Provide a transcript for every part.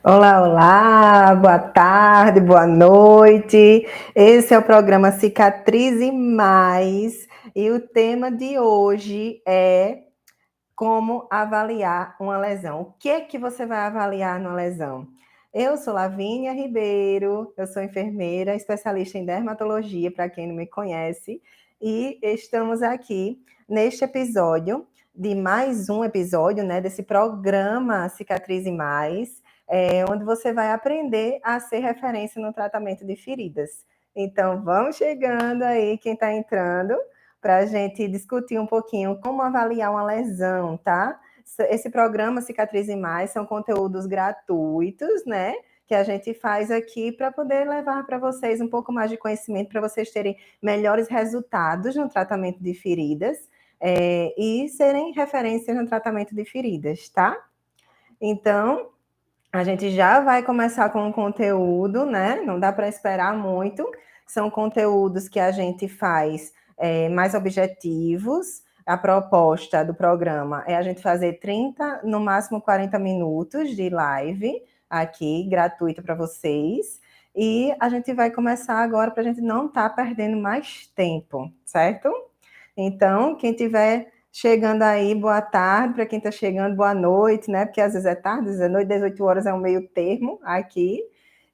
Olá, olá, boa tarde, boa noite. Esse é o programa Cicatrize Mais e o tema de hoje é como avaliar uma lesão. O que é que você vai avaliar numa lesão? Eu sou Lavínia Ribeiro, eu sou enfermeira, especialista em dermatologia, para quem não me conhece, e estamos aqui neste episódio de mais um episódio, né, desse programa Cicatrize Mais, onde você vai aprender a ser referência no tratamento de feridas. Então, vamos chegando aí, quem está entrando, para a gente discutir um pouquinho como avaliar uma lesão, tá? Esse programa Cicatrize Mais são conteúdos gratuitos, né? Que a gente faz aqui para poder levar para vocês um pouco mais de conhecimento, para vocês terem melhores resultados no tratamento de feridas e serem referências no tratamento de feridas, tá? Então, a gente já vai começar com um conteúdo, né? Não dá para esperar muito. São conteúdos que a gente faz mais objetivos. A proposta do programa é a gente fazer 30, no máximo 40 minutos de live aqui, gratuita para vocês. E a gente vai começar agora para a gente não estar perdendo mais tempo, certo? Então, quem tiver chegando aí, boa tarde. Para quem está chegando, boa noite, né? Porque às vezes é tarde, às vezes é noite, 18 horas é um meio termo aqui.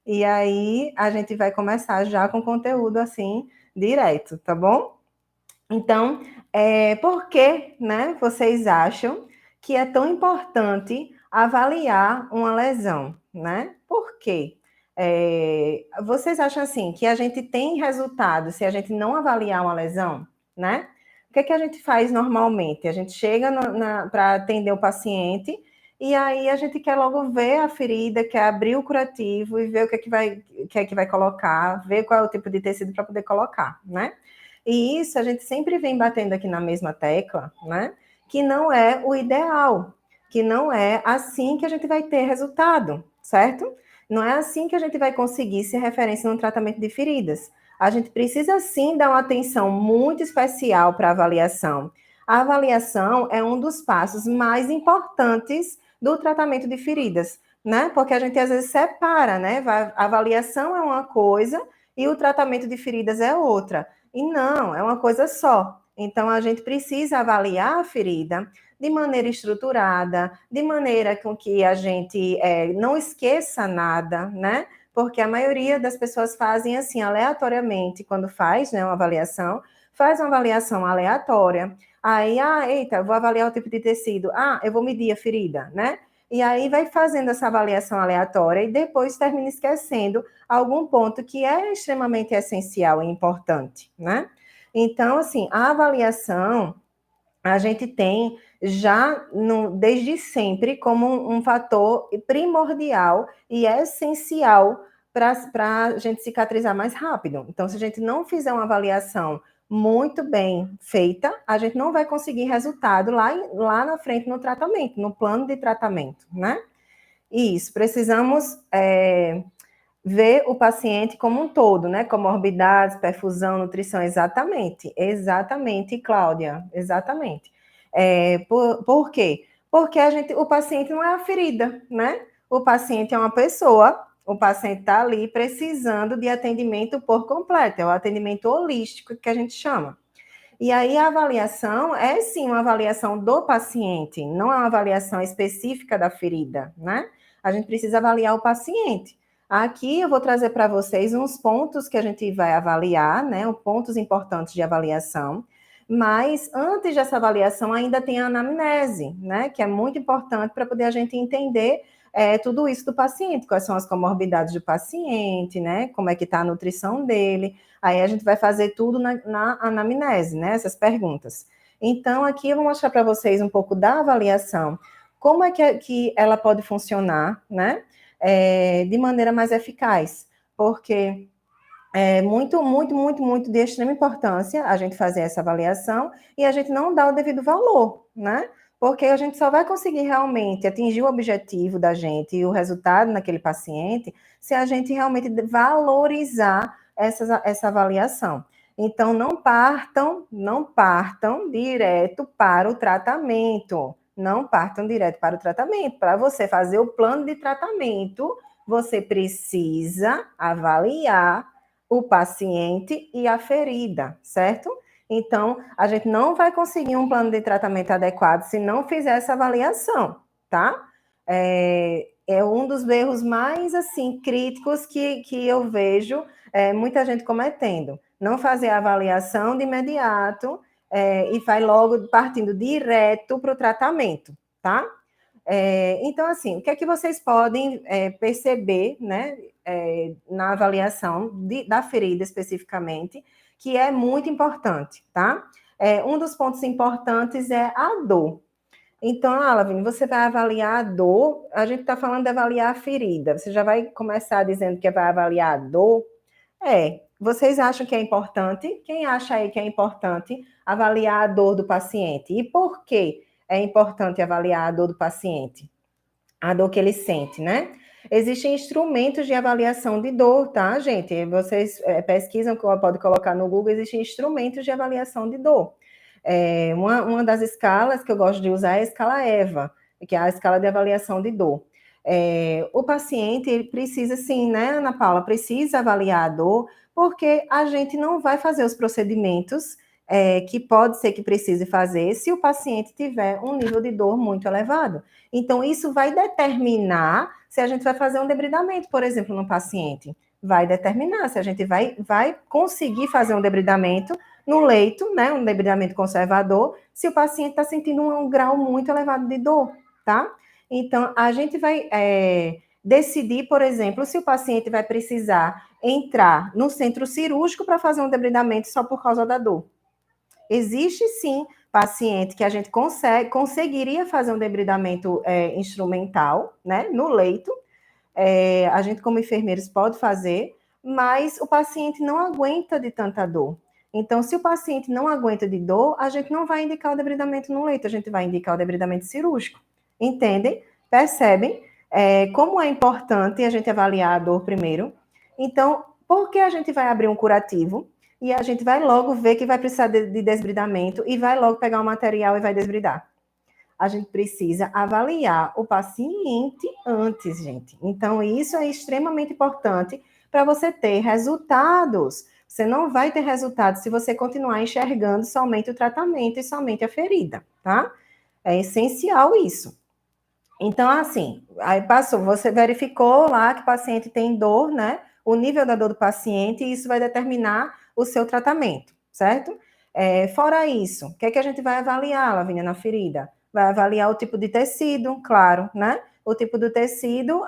E aí a gente vai começar já com conteúdo assim, direto, tá bom? Então, por que, né, vocês acham que é tão importante avaliar uma lesão, né? Por quê? Vocês acham assim que a gente tem resultado se a gente não avaliar uma lesão, né? O que é que a gente faz normalmente? A gente chega para atender o paciente e aí a gente quer logo ver a ferida, quer abrir o curativo e ver o que é que vai colocar, ver qual é o tipo de tecido para poder colocar, né? E isso a gente sempre vem batendo aqui na mesma tecla, né? Que não é o ideal, que não é assim que a gente vai ter resultado, certo? Não é assim que a gente vai conseguir ser referência no tratamento de feridas. A gente precisa sim dar uma atenção muito especial para a avaliação. A avaliação é um dos passos mais importantes do tratamento de feridas, né? Porque a gente às vezes separa, né? A avaliação é uma coisa e o tratamento de feridas é outra. E não, é uma coisa só. Então, a gente precisa avaliar a ferida de maneira estruturada, de maneira com que a gente não esqueça nada, né? Porque a maioria das pessoas fazem assim, aleatoriamente, quando faz, né, uma avaliação, faz uma avaliação aleatória. Aí, eita, vou avaliar o tipo de tecido. Eu vou medir a ferida, né? E aí vai fazendo essa avaliação aleatória e depois termina esquecendo algum ponto que é extremamente essencial e importante, né? Então, assim, a avaliação a gente tem já desde sempre como um fator primordial e essencial para a gente cicatrizar mais rápido. Então, se a gente não fizer uma avaliação muito bem feita, a gente não vai conseguir resultado lá na frente no tratamento, no plano de tratamento, né? Isso, precisamos ver o paciente como um todo, né? Comorbidades, perfusão, nutrição, exatamente, Cláudia, exatamente. Por quê? Porque o paciente não é a ferida, né? O paciente é uma pessoa, o paciente está ali precisando de atendimento por completo, é o atendimento holístico que a gente chama. E aí a avaliação é sim uma avaliação do paciente, não é uma avaliação específica da ferida, né? A gente precisa avaliar o paciente. Aqui eu vou trazer para vocês uns pontos que a gente vai avaliar, né? Os pontos importantes de avaliação. Mas antes dessa avaliação ainda tem a anamnese, né? Que é muito importante para poder a gente entender tudo isso do paciente, quais são as comorbidades do paciente, né? Como é que está a nutrição dele. Aí a gente vai fazer tudo na anamnese, né? Essas perguntas. Então, aqui eu vou mostrar para vocês um pouco da avaliação, como é que ela pode funcionar, né? De maneira mais eficaz, porque é muito de extrema importância a gente fazer essa avaliação e a gente não dá o devido valor, né? Porque a gente só vai conseguir realmente atingir o objetivo da gente e o resultado naquele paciente se a gente realmente valorizar essa avaliação. Então, não partam direto para o tratamento. não partam direto para o tratamento. Para você fazer o plano de tratamento, você precisa avaliar o paciente e a ferida, certo? Então, a gente não vai conseguir um plano de tratamento adequado se não fizer essa avaliação, tá? É um dos erros mais, assim, críticos que eu vejo muita gente cometendo. Não fazer a avaliação de imediato e vai logo partindo direto para o tratamento, tá? Então, assim, o que é que vocês podem perceber, né, na avaliação da ferida especificamente, que é muito importante, tá? Um dos pontos importantes é a dor. Então, Lavine, você vai avaliar a dor, a gente está falando de avaliar a ferida, você já vai começar dizendo que vai avaliar a dor? Vocês acham que é importante? Quem acha aí que é importante avaliar a dor do paciente? E por que é importante avaliar a dor do paciente? A dor que ele sente, né? Existem instrumentos de avaliação de dor, tá, gente? Vocês pesquisam, pode colocar no Google, existem instrumentos de avaliação de dor. Uma das escalas que eu gosto de usar é a escala EVA, que é a escala de avaliação de dor. O paciente, ele precisa sim, né, Ana Paula, precisa avaliar a dor, porque a gente não vai fazer os procedimentos que pode ser que precise fazer se o paciente tiver um nível de dor muito elevado. Então, isso vai determinar se a gente vai fazer um debridamento, por exemplo, no paciente. Vai determinar se a gente vai conseguir fazer um debridamento no leito, né, um debridamento conservador, se o paciente está sentindo um grau muito elevado de dor, tá? Então, a gente vai decidir, por exemplo, se o paciente vai precisar entrar no centro cirúrgico para fazer um debridamento só por causa da dor. Existe sim paciente que a gente conseguiria fazer um debridamento instrumental, né, no leito. A gente, como enfermeiros, pode fazer, mas o paciente não aguenta de tanta dor. Então, se o paciente não aguenta de dor, a gente não vai indicar o debridamento no leito, a gente vai indicar o debridamento cirúrgico. Entendem? Percebem? Como é importante a gente avaliar a dor primeiro. Então, por que a gente vai abrir um curativo? E a gente vai logo ver que vai precisar de desbridamento e vai logo pegar o material e vai desbridar. A gente precisa avaliar o paciente antes, gente. Então, isso é extremamente importante para você ter resultados. Você não vai ter resultados se você continuar enxergando somente o tratamento e somente a ferida, tá? É essencial isso. Então, assim, aí passou, você verificou lá que o paciente tem dor, né? O nível da dor do paciente, e isso vai determinar o seu tratamento, certo? Fora isso, o que é que a gente vai avaliar, Lavínia, na ferida? Vai avaliar o tipo de tecido, claro, né? O tipo do tecido,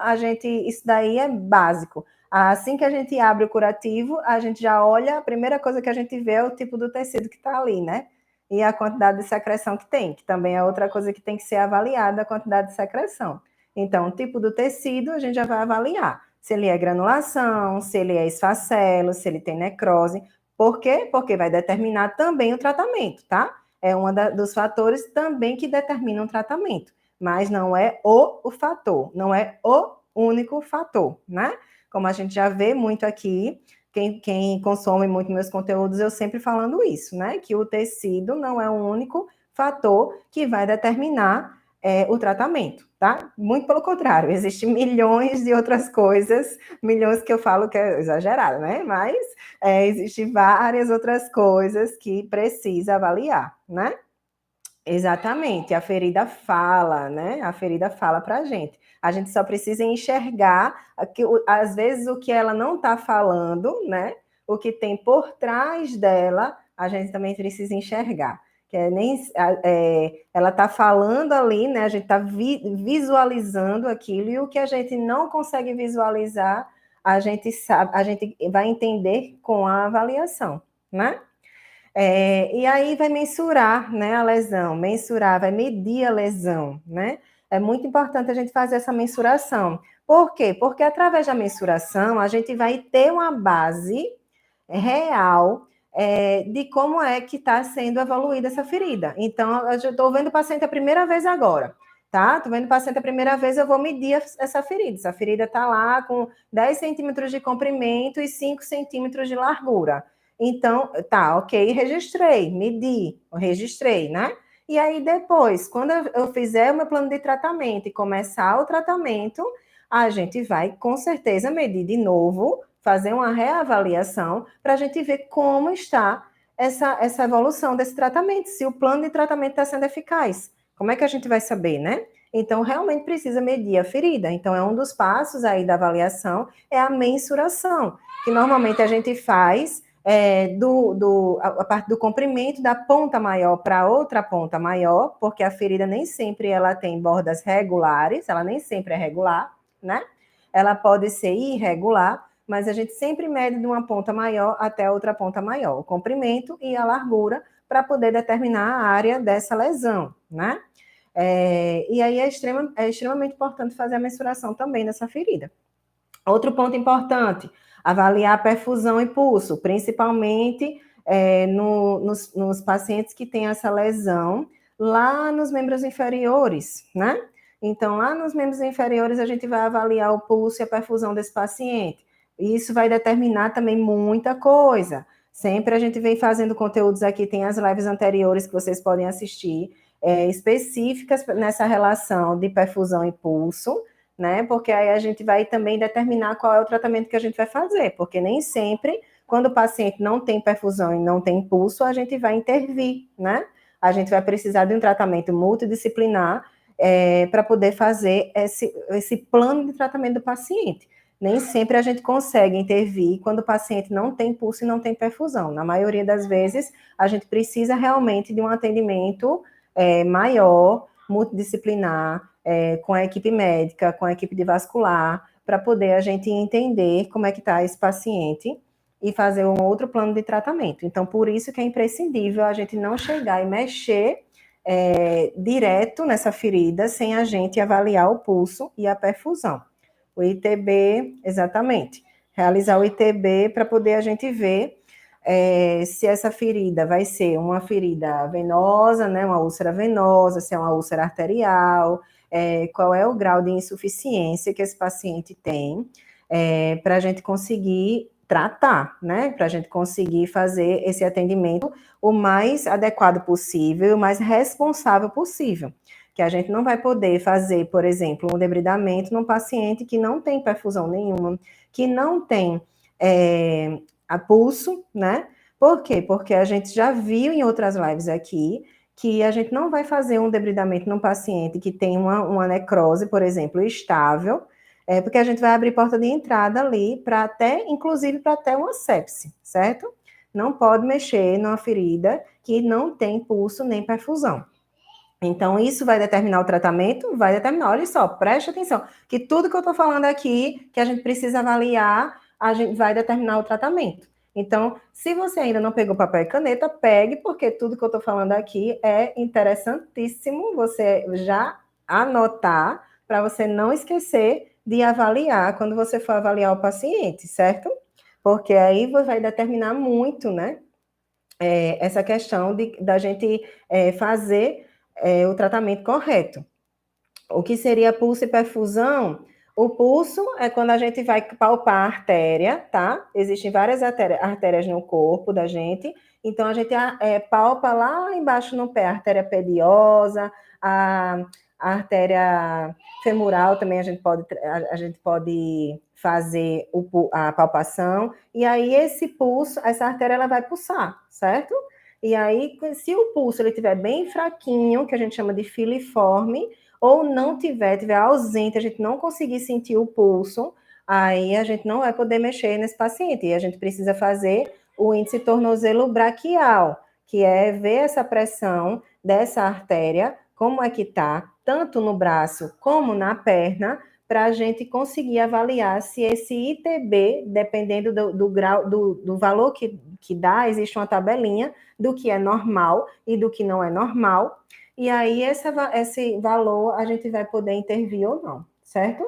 isso daí é básico. Assim que a gente abre o curativo, a gente já olha, a primeira coisa que a gente vê é o tipo do tecido que está ali, né? E a quantidade de secreção que tem, que também é outra coisa que tem que ser avaliada, a quantidade de secreção. Então, o tipo do tecido, a gente já vai avaliar. Se ele é granulação, se ele é esfacelo, se ele tem necrose. Por quê? Porque vai determinar também o tratamento, tá? É um dos fatores também que determinam o tratamento. Mas não é o fator, não é o único fator, né? Como a gente já vê muito aqui, quem consome muito meus conteúdos, eu sempre falando isso, né? Que o tecido não é o único fator que vai determinar o tratamento, tá? Muito pelo contrário, existem milhões de outras coisas, milhões que eu falo que é exagerado, né? Mas existem várias outras coisas que precisa avaliar, né? Exatamente, a ferida fala, né? A ferida fala para a gente só precisa enxergar, às vezes, o que ela não está falando, né? O que tem por trás dela, a gente também precisa enxergar. Que ela está falando ali, né? A gente está visualizando aquilo, e o que a gente não consegue visualizar, a gente vai entender com a avaliação, né? E aí vai mensurar, né, a lesão, vai medir a lesão, né? É muito importante a gente fazer essa mensuração. Por quê? Porque através da mensuração a gente vai ter uma base real de como é que está sendo evoluída essa ferida. Então, eu estou vendo o paciente a primeira vez agora, tá? Estou vendo o paciente a primeira vez, eu vou medir essa ferida. Essa ferida está lá com 10 centímetros de comprimento e 5 centímetros de largura. Então, tá, ok, registrei, medi, registrei, né? E aí depois, quando eu fizer o meu plano de tratamento e começar o tratamento, a gente vai com certeza medir de novo, fazer uma reavaliação para a gente ver como está essa evolução desse tratamento, se o plano de tratamento está sendo eficaz. Como é que a gente vai saber, né? Então, realmente precisa medir a ferida. Então, é um dos passos aí da avaliação, é a mensuração, que normalmente a gente faz a parte do comprimento da ponta maior para outra ponta maior, porque a ferida nem sempre ela tem bordas regulares, ela nem sempre é regular, né? Ela pode ser irregular, mas a gente sempre mede de uma ponta maior até outra ponta maior, o comprimento e a largura, para poder determinar a área dessa lesão, né? E aí é extremamente importante fazer a mensuração também dessa ferida. Outro ponto importante, avaliar a perfusão e pulso, principalmente nos pacientes que têm essa lesão lá nos membros inferiores, né? Então, lá nos membros inferiores, a gente vai avaliar o pulso e a perfusão desse paciente. Isso vai determinar também muita coisa. Sempre a gente vem fazendo conteúdos aqui, tem as lives anteriores que vocês podem assistir, específicas nessa relação de perfusão e pulso, né? Porque aí a gente vai também determinar qual é o tratamento que a gente vai fazer, porque nem sempre, quando o paciente não tem perfusão e não tem pulso, a gente vai intervir, né? A gente vai precisar de um tratamento multidisciplinar para poder fazer esse plano de tratamento do paciente. Nem sempre a gente consegue intervir quando o paciente não tem pulso e não tem perfusão. Na maioria das vezes, a gente precisa realmente de um atendimento maior, multidisciplinar, com a equipe médica, com a equipe de vascular, para poder a gente entender como é que está esse paciente e fazer um outro plano de tratamento. Então, por isso que é imprescindível a gente não chegar e mexer direto nessa ferida sem a gente avaliar o pulso e a perfusão. O ITB, exatamente. Realizar o ITB para poder a gente ver se essa ferida vai ser uma ferida venosa, né, uma úlcera venosa, se é uma úlcera arterial, qual é o grau de insuficiência que esse paciente tem, para a gente conseguir tratar, né, para a gente conseguir fazer esse atendimento o mais adequado possível, o mais responsável possível. Que a gente não vai poder fazer, por exemplo, um debridamento num paciente que não tem perfusão nenhuma, que não tem a pulso, né? Por quê? Porque a gente já viu em outras lives aqui que a gente não vai fazer um debridamento num paciente que tem uma necrose, por exemplo, estável, porque a gente vai abrir porta de entrada ali para até, inclusive para até uma sepse, certo? Não pode mexer numa ferida que não tem pulso nem perfusão. Então, isso vai determinar o tratamento? Vai determinar. Olha só, preste atenção, que tudo que eu estou falando aqui, que a gente precisa avaliar, a gente vai determinar o tratamento. Então, se você ainda não pegou papel e caneta, pegue, porque tudo que eu estou falando aqui é interessantíssimo você já anotar, para você não esquecer de avaliar quando você for avaliar o paciente, certo? Porque aí vai determinar muito, né? Essa questão da gente fazer o tratamento correto. O que seria pulso e perfusão? O pulso é quando a gente vai palpar a artéria, tá? Existem várias artérias no corpo da gente, então a gente palpa lá embaixo no pé, a artéria pediosa, a artéria femoral também a gente pode fazer a palpação, e aí esse pulso, essa artéria ela vai pulsar, certo? E aí, se o pulso ele estiver bem fraquinho, que a gente chama de filiforme, ou não tiver ausente, a gente não conseguir sentir o pulso, aí a gente não vai poder mexer nesse paciente. E a gente precisa fazer o índice tornozelo braquial, que é ver essa pressão dessa artéria, como é que está, tanto no braço como na perna, para a gente conseguir avaliar se esse ITB, dependendo do grau, do valor que dá, existe uma tabelinha do que é normal e do que não é normal, e aí esse valor a gente vai poder intervir ou não, certo?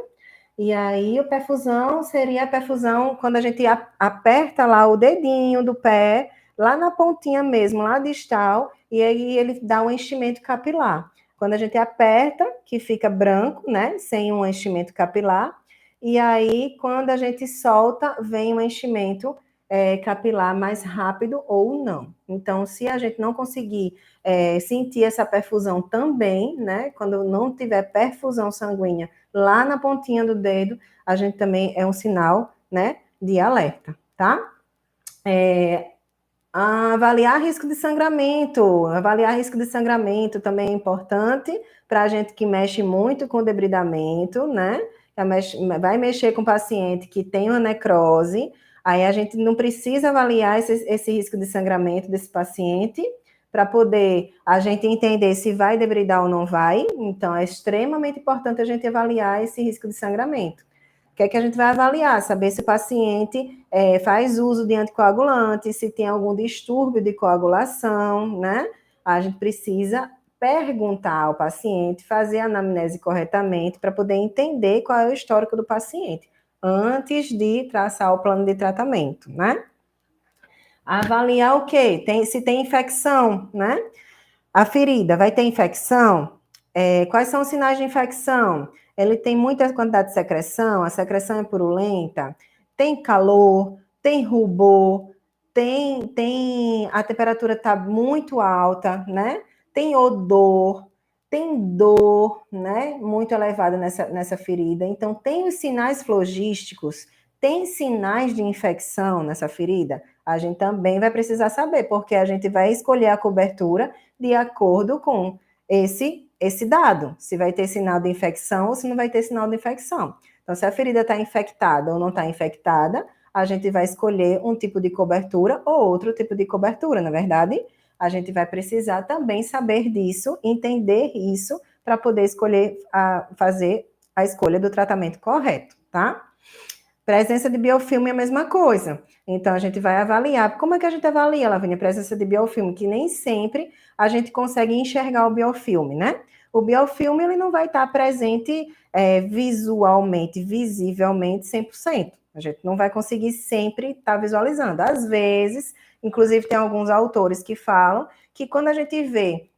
E aí o perfusão seria a perfusão quando a gente aperta lá o dedinho do pé, lá na pontinha mesmo, lá distal, e aí ele dá um enchimento capilar. Quando a gente aperta, que fica branco, né, sem um enchimento capilar, e aí quando a gente solta, vem um enchimento capilar mais rápido ou não. Então, se a gente não conseguir sentir essa perfusão também, né, quando não tiver perfusão sanguínea lá na pontinha do dedo, a gente também é um sinal, né, de alerta, tá? Avaliar risco de sangramento. Avaliar risco de sangramento também é importante para a gente que mexe muito com debridamento, né? Vai mexer com paciente que tem uma necrose, aí a gente não precisa avaliar esse risco de sangramento desse paciente para poder a gente entender se vai debridar ou não vai. Então, é extremamente importante a gente avaliar esse risco de sangramento. O que é que a gente vai avaliar? Saber se o paciente faz uso de anticoagulante, se tem algum distúrbio de coagulação, né? A gente precisa perguntar ao paciente, fazer a anamnese corretamente para poder entender qual é o histórico do paciente, antes de traçar o plano de tratamento, né? Avaliar o quê? Se tem infecção, né? A ferida vai ter infecção? Quais são os sinais de infecção? Ele tem muita quantidade de secreção, a secreção é purulenta, tem calor, tem rubor, a temperatura está muito alta, né? Tem odor, tem dor, né? Muito elevada nessa ferida. Então, tem os sinais flogísticos, tem sinais de infecção nessa ferida? A gente também vai precisar saber, porque a gente vai escolher a cobertura de acordo com esse dado, se vai ter sinal de infecção ou se não vai ter sinal de infecção. Então, se a ferida está infectada ou não está infectada, a gente vai escolher um tipo de cobertura ou outro tipo de cobertura, na verdade. A gente vai precisar também saber disso, entender isso, para poder escolher, fazer a escolha do tratamento correto, tá? Presença de biofilme é a mesma coisa. Então, a gente vai avaliar. Como é que a gente avalia, Lavínia, a presença de biofilme? Que nem sempre a gente consegue enxergar o biofilme, né? O biofilme, ele não vai estar presente visualmente, visivelmente, 100%. A gente não vai conseguir sempre estar visualizando. Às vezes, inclusive tem alguns autores que falam que quando a gente vê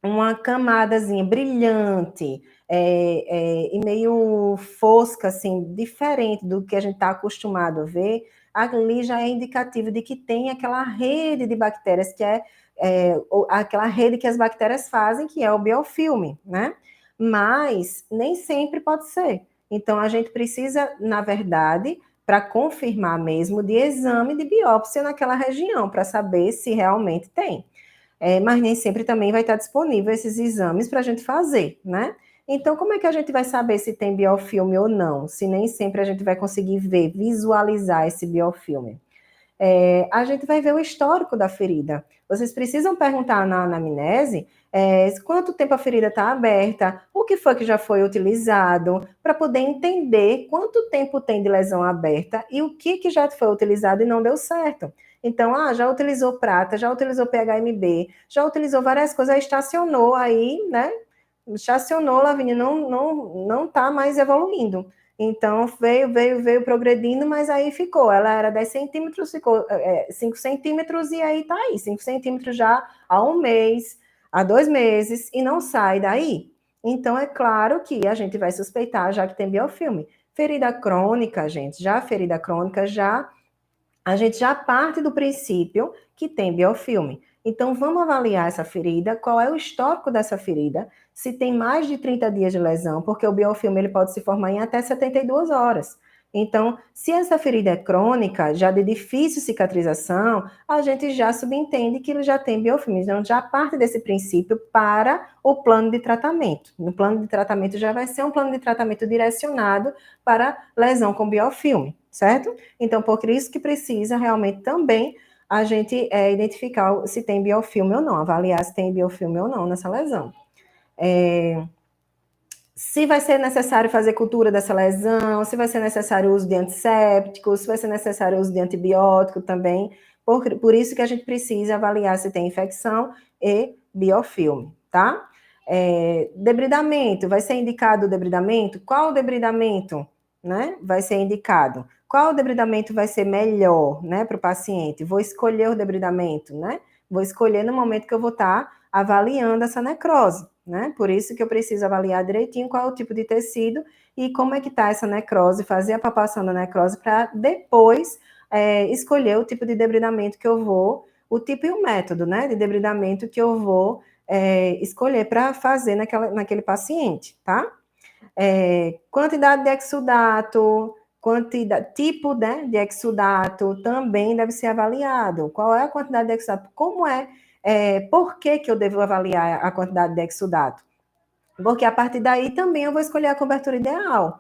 uma camadazinha brilhante e meio fosca, assim, diferente do que a gente está acostumado a ver, ali já é indicativo de que tem aquela rede de bactérias que aquela rede que as bactérias fazem, que é o biofilme, né? Mas nem sempre pode ser. Então, a gente precisa, na verdade, para confirmar mesmo, de exame de biópsia naquela região, para saber se realmente tem. Mas nem sempre também vai estar disponível esses exames para a gente fazer, né? Então, como é que a gente vai saber se tem biofilme ou não? Se nem sempre a gente vai conseguir ver, visualizar esse biofilme. A gente vai ver o histórico da ferida. Vocês precisam perguntar na anamnese quanto tempo a ferida está aberta, o que foi que já foi utilizado, para poder entender quanto tempo tem de lesão aberta e o que já foi utilizado e não deu certo. Então, já utilizou prata, já utilizou PHMB, já utilizou várias coisas, aí estacionou aí, né? Estacionou, Lavínia, não está mais evoluindo. Então, veio progredindo, mas aí ficou. Ela era 10 centímetros, ficou 5 centímetros, e aí tá aí, 5 centímetros já há um mês, há 2 meses, e não sai daí. Então, é claro que a gente vai suspeitar, já que tem biofilme. Ferida crônica, gente, a gente já parte do princípio que tem biofilme. Então, vamos avaliar essa ferida, qual é o histórico dessa ferida, se tem mais de 30 dias de lesão, porque o biofilme ele pode se formar em até 72 horas. Então, se essa ferida é crônica, já de difícil cicatrização, a gente já subentende que ele já tem biofilme. Então, já parte desse princípio para o plano de tratamento. No plano de tratamento já vai ser um plano de tratamento direcionado para lesão com biofilme, certo? Então, por isso que precisa realmente também a gente identificar se tem biofilme ou não, avaliar se tem biofilme ou não nessa lesão. Se vai ser necessário fazer cultura dessa lesão, se vai ser necessário o uso de antisséptico, se vai ser necessário o uso de antibiótico também. Por isso que a gente precisa avaliar se tem infecção e biofilme, tá? Debridamento, vai ser indicado o debridamento? Qual o debridamento, né, vai ser indicado? Qual debridamento vai ser melhor, né, para o paciente? Vou escolher o debridamento, né? Vou escolher no momento que eu vou estar avaliando essa necrose, né? Por isso que eu preciso avaliar direitinho qual é o tipo de tecido e como é que está essa necrose, fazer a palpação da necrose para depois escolher o tipo de debridamento que eu vou, o tipo e o método, né, de debridamento que eu vou escolher para fazer naquele paciente, tá? Quantidade de exudato, tipo, né, de exudato também deve ser avaliado. Qual é a quantidade de exudato? Por que eu devo avaliar a quantidade de exudato? Porque a partir daí também eu vou escolher a cobertura ideal.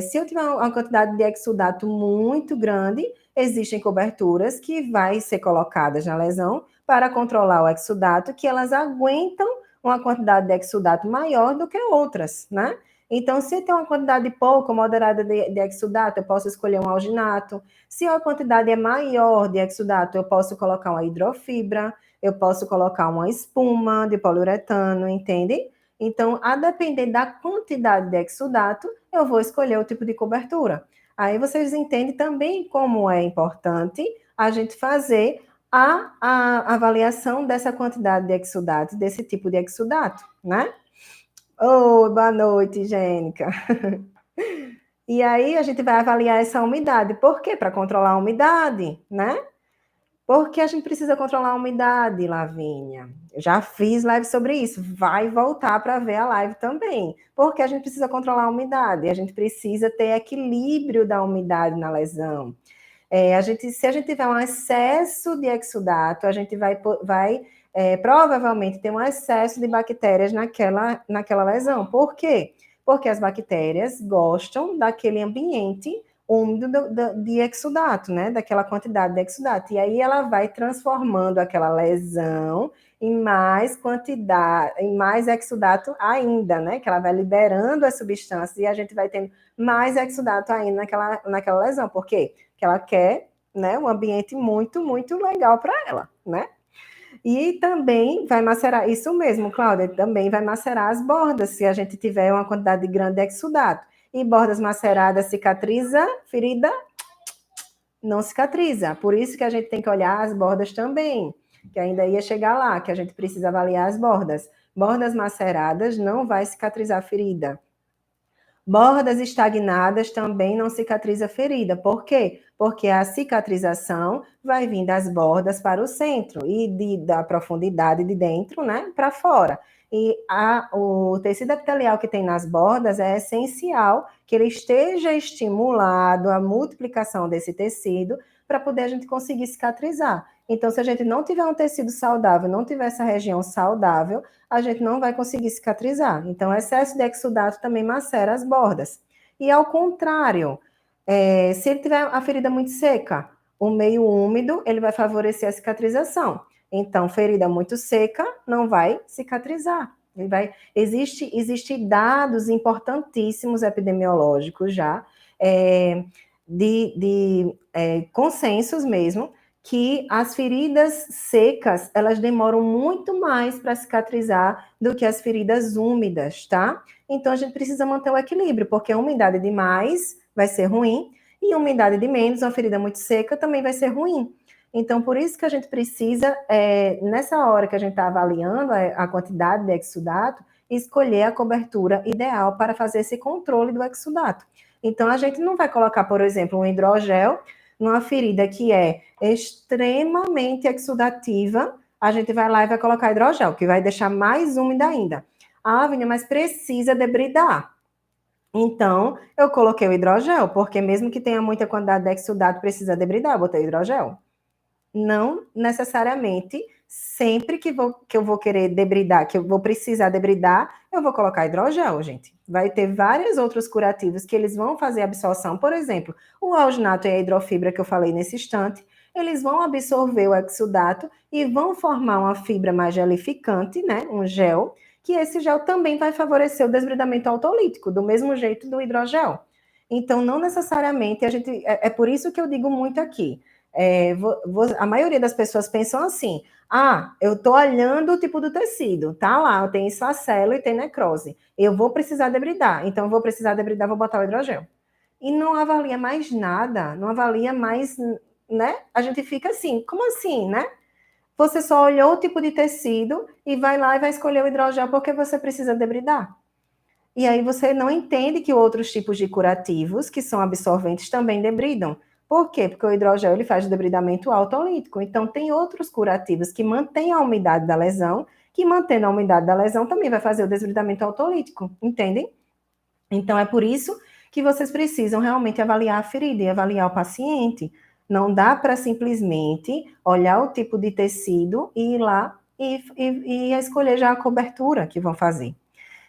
Se eu tiver uma quantidade de exudato muito grande, existem coberturas que vai ser colocadas na lesão para controlar o exudato, que elas aguentam uma quantidade de exudato maior do que outras, né? Então, se tem uma quantidade pouco, moderada de exudato, eu posso escolher um alginato. Se a quantidade é maior de exudato, eu posso colocar uma hidrofibra, eu posso colocar uma espuma de poliuretano, entende? Então, a depender da quantidade de exudato, eu vou escolher o tipo de cobertura. Aí vocês entendem também como é importante a gente fazer a avaliação dessa quantidade de exudato, desse tipo de exudato, né? Oi, boa noite, Gênica. E aí a gente vai avaliar essa umidade. Por quê? Para controlar a umidade, né? Porque a gente precisa controlar a umidade, Lavínia. Eu já fiz live sobre isso. Vai voltar para ver a live também. Porque a gente precisa controlar a umidade. A gente precisa ter equilíbrio da umidade na lesão. Se a gente tiver um excesso de exudato, a gente vai provavelmente ter um excesso de bactérias naquela lesão. Por quê? Porque as bactérias gostam daquele ambiente úmido de exudato, né? Daquela quantidade de exudato. E aí ela vai transformando aquela lesão em mais quantidade, em mais exudato ainda, né? Que ela vai liberando as substâncias e a gente vai tendo mais exudato ainda naquela lesão. Por quê? Porque ela quer, né, um ambiente muito, muito legal para ela, né? E também vai macerar, isso mesmo, Cláudia, também vai macerar as bordas, se a gente tiver uma quantidade grande de exudato. E bordas maceradas cicatriza, ferida não cicatriza. Por isso que a gente tem que olhar as bordas também, que ainda ia chegar lá, que a gente precisa avaliar as bordas. Bordas maceradas não vai cicatrizar a ferida. Bordas estagnadas também não cicatriza a ferida. Por quê? Porque a cicatrização vai vir das bordas para o centro e da profundidade de dentro, né, para fora. E o tecido epitelial que tem nas bordas é essencial que ele esteja estimulado a multiplicação desse tecido para poder a gente conseguir cicatrizar. Então, se a gente não tiver um tecido saudável, não tiver essa região saudável, a gente não vai conseguir cicatrizar. Então, excesso de exudato também macera as bordas. E ao contrário, se ele tiver a ferida muito seca, o meio úmido, ele vai favorecer a cicatrização. Então, ferida muito seca não vai cicatrizar. Existe dados importantíssimos epidemiológicos já, consensos mesmo, que as feridas secas, elas demoram muito mais para cicatrizar do que as feridas úmidas, tá? Então, a gente precisa manter o equilíbrio, porque a umidade demais vai ser ruim, e a umidade de menos, uma ferida muito seca, também vai ser ruim. Então, por isso que a gente precisa, nessa hora que a gente está avaliando a quantidade de exudato, escolher a cobertura ideal para fazer esse controle do exudato. Então, a gente não vai colocar, por exemplo, um hidrogel numa ferida que é extremamente exudativa, a gente vai lá e vai colocar hidrogel, que vai deixar mais úmida ainda. Ah, Vânia, mas precisa debridar. Então, eu coloquei o hidrogel, porque mesmo que tenha muita quantidade de exudato, precisa debridar, eu botei hidrogel. Não necessariamente, sempre que eu vou querer debridar, que eu vou precisar debridar, eu vou colocar hidrogel, gente. Vai ter vários outros curativos que eles vão fazer absorção. Por exemplo, o alginato e a hidrofibra que eu falei nesse instante, eles vão absorver o exudato e vão formar uma fibra mais gelificante, né? Um gel, que esse gel também vai favorecer o desbridamento autolítico, do mesmo jeito do hidrogel. Então, não necessariamente a gente. É por isso que eu digo muito aqui. A maioria das pessoas pensam assim: ah, eu estou olhando o tipo do tecido, tá lá, tem esfacelo e tem necrose. Eu vou precisar debridar, então eu vou precisar debridar, vou botar o hidrogel. E não avalia mais nada, não avalia mais, né? A gente fica assim, como assim, né? Você só olhou o tipo de tecido e vai lá e vai escolher o hidrogel porque você precisa debridar. E aí você não entende que outros tipos de curativos, que são absorventes, também debridam. Por quê? Porque o hidrogel ele faz debridamento autolítico. Então, tem outros curativos que mantêm a umidade da lesão, que mantendo a umidade da lesão também vai fazer o desbridamento autolítico, entendem? Então, é por isso que vocês precisam realmente avaliar a ferida e avaliar o paciente. Não dá para simplesmente olhar o tipo de tecido e ir lá e escolher já a cobertura que vão fazer.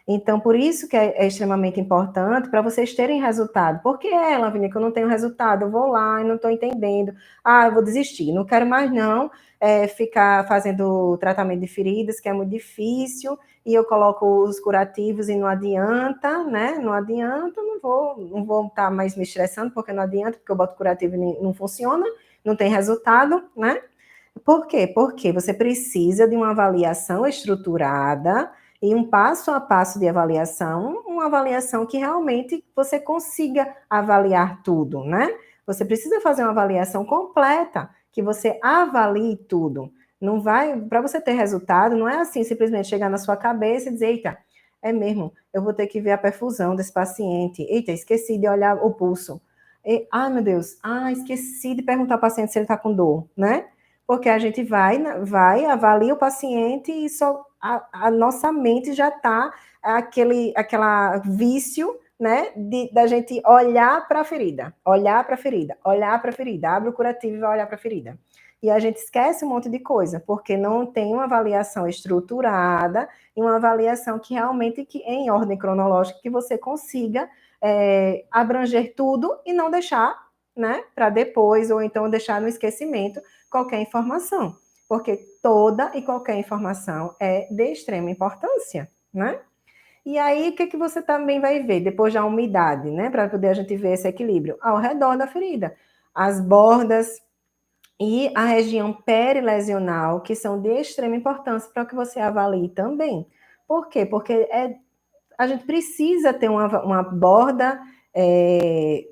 Então, por isso que é extremamente importante para vocês terem resultado. Porque Lavínia, que eu não tenho resultado, eu vou lá e não estou entendendo. Eu vou desistir, não quero mais não ficar fazendo tratamento de feridas, que é muito difícil, e eu coloco os curativos e não adianta, né? Não adianta, não vou estar mais me estressando, porque não adianta, porque eu boto curativo e não funciona, não tem resultado, né? Por quê? Porque você precisa de uma avaliação estruturada e um passo a passo de avaliação, uma avaliação que realmente você consiga avaliar tudo, né? Você precisa fazer uma avaliação completa, que você avalie tudo. Não vai, para você ter resultado, não é assim simplesmente chegar na sua cabeça e dizer, eita, é mesmo, eu vou ter que ver a perfusão desse paciente. Eita, esqueci de olhar o pulso. Ai, meu Deus, esqueci de perguntar ao paciente se ele está com dor, né? Porque a gente avalia o paciente e só a nossa mente já está aquela vício, né, da gente olhar para a ferida, abre o curativo e vai olhar para a ferida. E a gente esquece um monte de coisa, porque não tem uma avaliação estruturada e uma avaliação que realmente, que em ordem cronológica, que você consiga abranger tudo e não deixar, né, para depois, ou então deixar no esquecimento qualquer informação, porque toda e qualquer informação é de extrema importância, né? E aí, o que você também vai ver depois da umidade, né? Para poder a gente ver esse equilíbrio ao redor da ferida. As bordas e a região perilesional, que são de extrema importância para que você avalie também. Por quê? Porque a gente precisa ter uma borda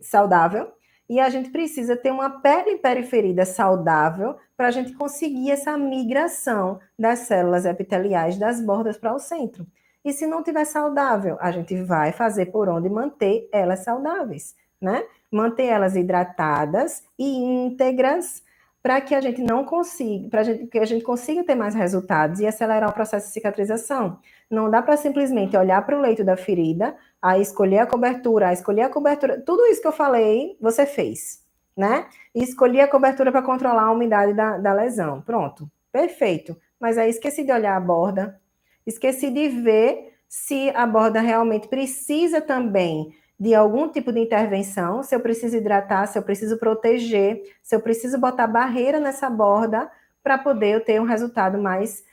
saudável e a gente precisa ter uma periferida saudável para a gente conseguir essa migração das células epiteliais das bordas para o centro. E se não tiver saudável, a gente vai fazer por onde manter elas saudáveis, né? Manter elas hidratadas e íntegras para que a gente não consiga, que a gente consiga ter mais resultados e acelerar o processo de cicatrização. Não dá para simplesmente olhar para o leito da ferida, escolher a cobertura, tudo isso que eu falei, você fez, né? E escolher a cobertura para controlar a umidade da lesão. Pronto, perfeito. Mas aí esqueci de olhar a borda, esqueci de ver se a borda realmente precisa também de algum tipo de intervenção, se eu preciso hidratar, se eu preciso proteger, se eu preciso botar barreira nessa borda para poder eu ter um resultado mais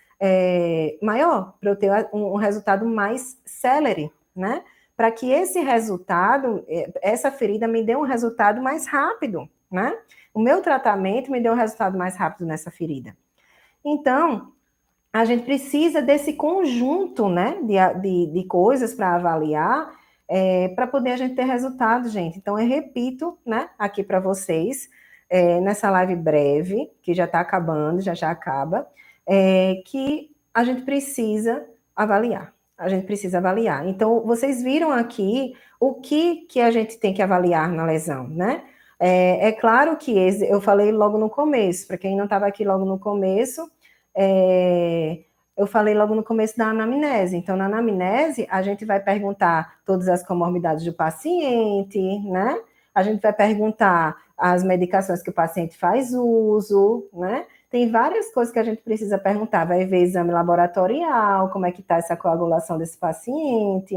maior, para eu ter um resultado mais célere, né? Para que esse resultado, essa ferida me dê um resultado mais rápido, né? O meu tratamento me deu um resultado mais rápido nessa ferida. Então, a gente precisa desse conjunto, né, de coisas para avaliar, para poder a gente ter resultado, gente. Então, eu repito, né, aqui para vocês, nessa live breve, que já está acabando, já acaba, que a gente precisa avaliar. A gente precisa avaliar. Então, vocês viram aqui o que a gente tem que avaliar na lesão, né? É claro que eu falei logo no começo, para quem não estava aqui logo no começo, eu falei logo no começo da anamnese. Então, na anamnese, a gente vai perguntar todas as comorbidades do paciente, né? A gente vai perguntar as medicações que o paciente faz uso, né? Tem várias coisas que a gente precisa perguntar. Vai ver exame laboratorial, como é que está essa coagulação desse paciente,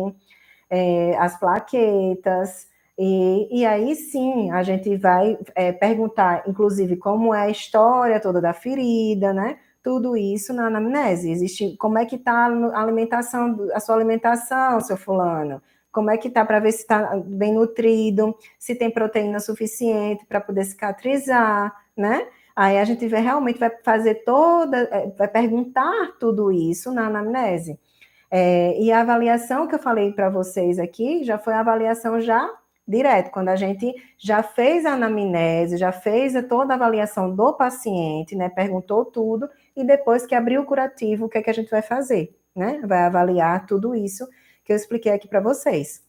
as plaquetas. E aí sim, a gente vai perguntar, inclusive, como é a história toda da ferida, né? Tudo isso na anamnese. Existe, como é que está a alimentação, a sua alimentação, seu fulano? Como é que está para ver se está bem nutrido, se tem proteína suficiente para poder cicatrizar, né? Aí a gente realmente vai fazer vai perguntar tudo isso na anamnese. E a avaliação que eu falei para vocês aqui já foi a avaliação já direto, quando a gente já fez a anamnese, já fez toda a avaliação do paciente, né? Perguntou tudo, e depois que abriu o curativo, o que é que a gente vai fazer, né? Vai avaliar tudo isso que eu expliquei aqui para vocês.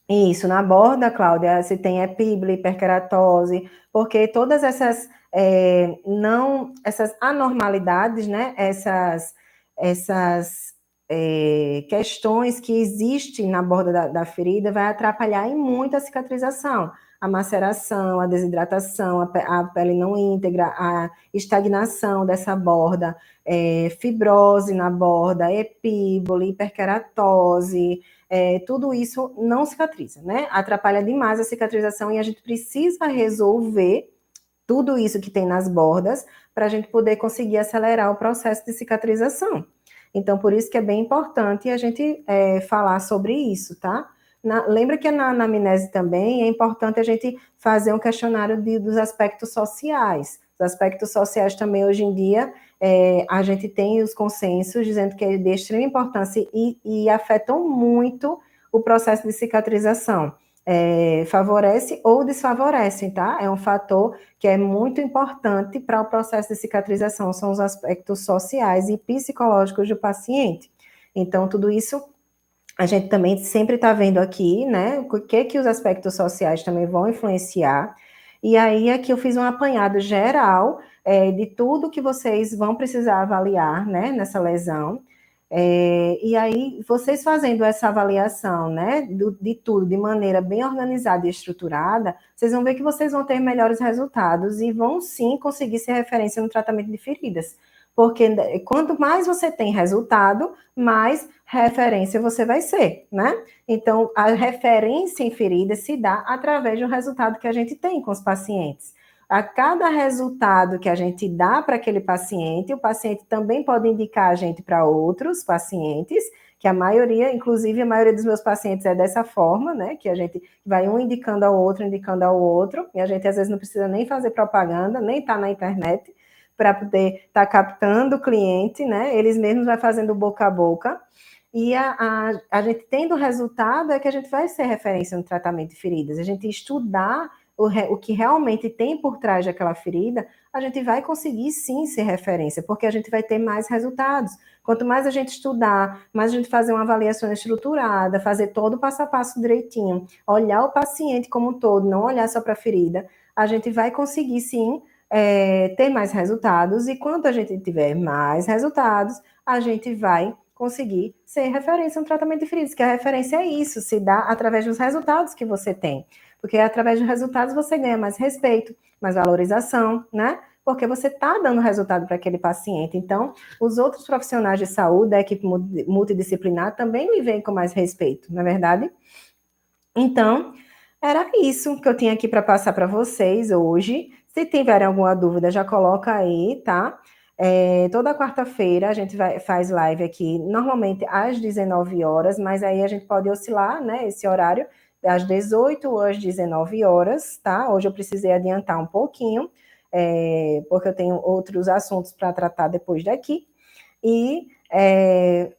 Isso, na borda, Cláudia, se tem epíbole, hiperkeratose, porque todas essas anormalidades, né, essas questões que existem na borda da ferida vai atrapalhar em muito a cicatrização, a maceração, a desidratação, a pele não íntegra, a estagnação dessa borda, fibrose na borda, epíbole, hiperkeratose, tudo isso não cicatriza, né? Atrapalha demais a cicatrização e a gente precisa resolver tudo isso que tem nas bordas para a gente poder conseguir acelerar o processo de cicatrização. Então, por isso que é bem importante a gente falar sobre isso, tá? Lembra que na anamnese também é importante a gente fazer um questionário dos aspectos sociais. Os aspectos sociais também, hoje em dia, a gente tem os consensos dizendo que é de extrema importância e afetam muito o processo de cicatrização. Favorece ou desfavorece, tá? É um fator que é muito importante para o processo de cicatrização, são os aspectos sociais e psicológicos do paciente. Então, tudo isso a gente também sempre está vendo aqui, né? O que os aspectos sociais também vão influenciar. E aí, aqui eu fiz um apanhado geral de tudo que vocês vão precisar avaliar, né, nessa lesão. E aí, vocês fazendo essa avaliação, né, de tudo de maneira bem organizada e estruturada, vocês vão ver que vocês vão ter melhores resultados e vão sim conseguir ser referência no tratamento de feridas. Porque quanto mais você tem resultado, mais referência você vai ser, né? Então, a referência em feridas se dá através do resultado que a gente tem com os pacientes. A cada resultado que a gente dá para aquele paciente, o paciente também pode indicar a gente para outros pacientes, que a maioria, inclusive a maioria dos meus pacientes é dessa forma, né? Que a gente vai um indicando ao outro, e a gente às vezes não precisa nem fazer propaganda, nem estar na internet, para poder estar captando o cliente, né? Eles mesmos vão fazendo boca a boca. E a gente tendo resultado é que a gente vai ser referência no tratamento de feridas. A gente estudar o que realmente tem por trás daquela ferida, a gente vai conseguir sim ser referência, porque a gente vai ter mais resultados. Quanto mais a gente estudar, mais a gente fazer uma avaliação estruturada, fazer todo o passo a passo direitinho, olhar o paciente como um todo, não olhar só para a ferida, a gente vai conseguir sim ter mais resultados, e quando a gente tiver mais resultados, a gente vai conseguir ser referência no tratamento de feridas, que a referência é isso, se dá através dos resultados que você tem, porque através dos resultados você ganha mais respeito, mais valorização, né? Porque você está dando resultado para aquele paciente. Então, os outros profissionais de saúde, da equipe multidisciplinar, também me veem com mais respeito, não é verdade? Então, era isso que eu tinha aqui para passar para vocês hoje. Se tiverem alguma dúvida, já coloca aí, tá? Toda quarta-feira a gente faz live aqui, normalmente às 19 horas, mas aí a gente pode oscilar, né, esse horário, às 18 ou às 19 horas, tá? Hoje eu precisei adiantar um pouquinho, porque eu tenho outros assuntos para tratar depois daqui. E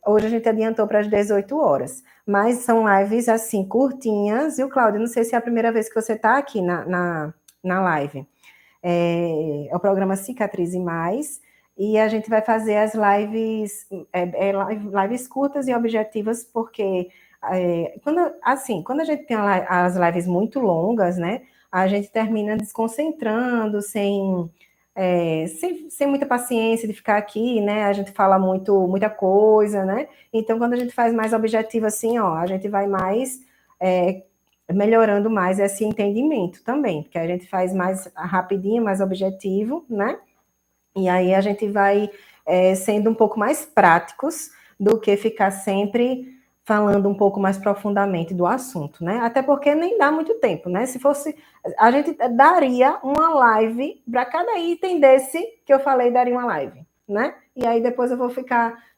hoje a gente adiantou para as 18 horas. Mas são lives, assim, curtinhas. E o Cláudio, não sei se é a primeira vez que você está aqui na live. É o programa Cicatrize Mais. E a gente vai fazer as lives, lives curtas e objetivas, porque quando a gente tem as lives muito longas, né, a gente termina desconcentrando, sem muita paciência de ficar aqui, né? A gente fala muita coisa, né? Então, quando a gente faz mais objetivo assim, ó, a gente vai mais melhorando mais esse entendimento também, porque a gente faz mais rapidinho, mais objetivo, né? E aí a gente vai sendo um pouco mais práticos do que ficar sempre falando um pouco mais profundamente do assunto, né? Até porque nem dá muito tempo, né? Se fosse, a gente daria uma live para cada item desse que eu falei, daria uma live, né? E aí depois eu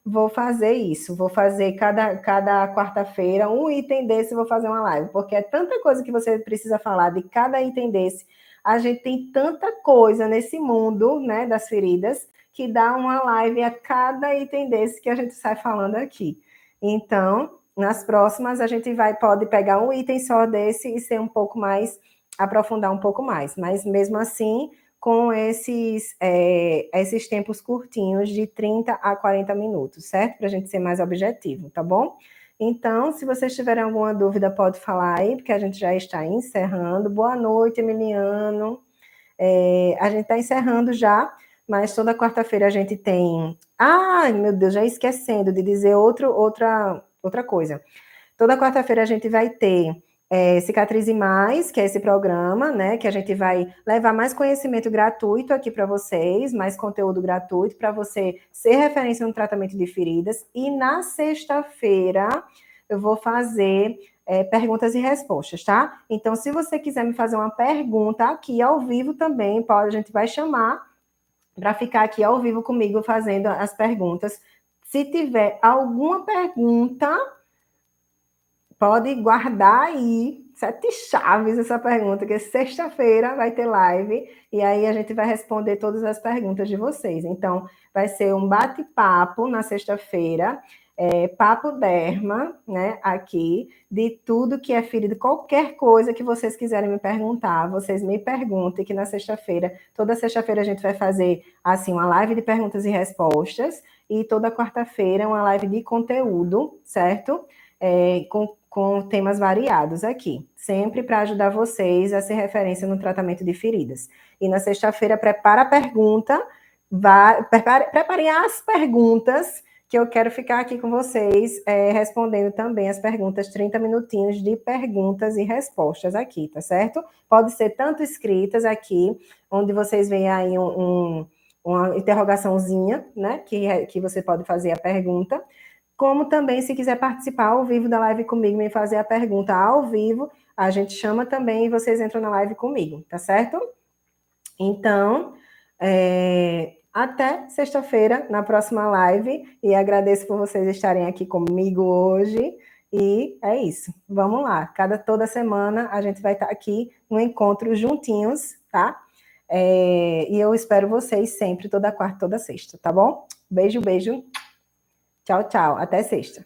vou fazer isso, vou fazer cada quarta-feira um item desse, vou fazer uma live, porque é tanta coisa que você precisa falar de cada item desse. A gente tem tanta coisa nesse mundo, né, das feridas, que dá uma live a cada item desse que a gente sai falando aqui. Então, nas próximas, a gente pode pegar um item só desse e ser um pouco mais, aprofundar um pouco mais. Mas, mesmo assim, com esses tempos curtinhos, de 30 a 40 minutos, certo? Para a gente ser mais objetivo, tá bom? Então, se vocês tiverem alguma dúvida, pode falar aí, porque a gente já está encerrando. Boa noite, Emiliano. A gente está encerrando já, mas toda quarta-feira a gente tem... Ai, meu Deus, já esquecendo de dizer outra coisa. Toda quarta-feira a gente vai ter Cicatrize Mais, que é esse programa, né? Que a gente vai levar mais conhecimento gratuito aqui para vocês, mais conteúdo gratuito para você ser referência no tratamento de feridas. E na sexta-feira eu vou fazer perguntas e respostas, tá? Então, se você quiser me fazer uma pergunta aqui ao vivo também, pode, a gente vai chamar para ficar aqui ao vivo comigo fazendo as perguntas. Se tiver alguma pergunta, pode guardar aí 7 chaves essa pergunta, que sexta-feira vai ter live e aí a gente vai responder todas as perguntas de vocês. Então, vai ser um bate-papo na sexta-feira, papo derma, né, aqui, de tudo que é ferido, qualquer coisa que vocês quiserem me perguntar, vocês me perguntem, que na sexta-feira, toda sexta-feira a gente vai fazer, assim, uma live de perguntas e respostas, e toda quarta-feira uma live de conteúdo, certo? Com temas variados aqui, sempre para ajudar vocês a ser referência no tratamento de feridas. E na sexta-feira, prepara a pergunta, preparem as perguntas, que eu quero ficar aqui com vocês, respondendo também as perguntas, 30 minutinhos de perguntas e respostas aqui, tá certo? Pode ser tanto escritas aqui, onde vocês veem aí uma interrogaçãozinha, né, que você pode fazer a pergunta, como também, se quiser participar ao vivo da live comigo, me fazer a pergunta ao vivo, a gente chama também e vocês entram na live comigo, tá certo? Então, até sexta-feira, na próxima live, e agradeço por vocês estarem aqui comigo hoje, e é isso, vamos lá, toda semana a gente vai estar aqui no encontro juntinhos, tá? E eu espero vocês sempre, toda quarta, toda sexta, tá bom? Beijo, beijo. Tchau, tchau. Até sexta.